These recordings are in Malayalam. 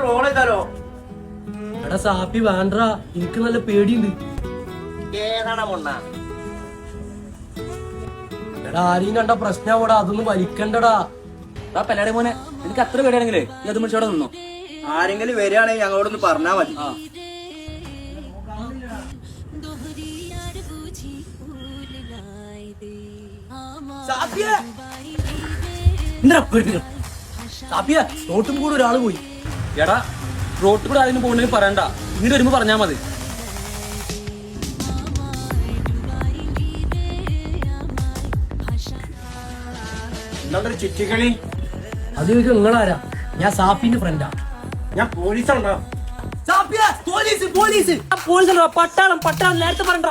റോൾ ചെയ്താലോ? എടാ സാപ്പി വേണ്ടാ, എനിക്ക് നല്ല പേടിയുണ്ട്. ഏതാണാ മൊണ്ണ? എടാ ആരെയും കണ്ട പ്രശ്നമാവടാ, അതൊന്നും വലിക്കണ്ടടാ. പെല്ലാടെ മോനെ, എനിക്ക് അത്ര പേടിയാണെങ്കിലേ നീ അത് മുടിച്ചോടെ നിന്നോ. ആരെങ്കിലും വരികയാണെങ്കിൽ ഞങ്ങളോടൊന്ന് പറഞ്ഞാ മതി. റോട്ടും കൂടെ ഒരാള് പോയി. എടാ റോട്ടിൽ കൂടെ ആരെങ്കിലും പോകണമെങ്കിൽ പറയണ്ട, ഇങ്ങോട്ട് വരുമ്പോ പറഞ്ഞാ മതി. നിങ്ങളുടെ ചുറ്റിക്കളി അത് ചോദിക്കും നിങ്ങളാരാ? ഞാൻ സാപ്പിന്റെ ഫ്രണ്ടാ. ഞാൻ പോലീസാണോ? പോലീസ് പോലീസ് പോലീസ് പട്ടാളം പട്ടാളം നേരത്തെ പറഞ്ഞ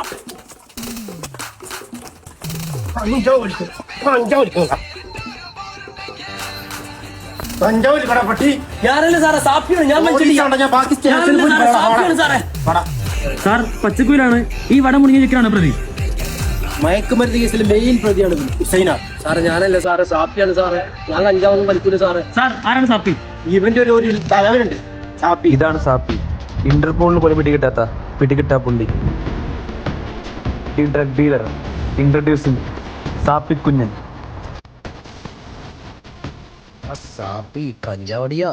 പട്ടി ഞാനല്ലേ സാറേ സാപ്പിയാണ്. ഞാൻ സാറേ. സാർ പച്ചക്കൂലാണ് ഈ വടം മുടിഞ്ഞ ചിക്കനാണ് പ്രതി. മയക്കുമരുന്ന് കേസിലെ മെയിൻ പ്രതിയാണ് ഹുസൈനാ. സാറേ ഞാനല്ലേ സാറേ, സാപ്പിയാണ് സാറേ. ഞാൻ കഞ്ചാവൊന്നും വലിക്കൂല സാറേ. സാർ ആരാണ് സാപ്പി? ഇവന്റെ ഒരു തലവനുണ്ട് സാപ്പി. ഇതാണ് സാപ്പി, ഇന്റർപോളിന് പോലും പിടികിട്ടാ പുള്ളി. ഈ ഡ്രഗ് ഡീലർ ഇൻട്രൊഡ്യൂസിംഗ് സാപ്പി കുഞ്ഞൻ. സാപ്പി കഞ്ചാവടിയാ.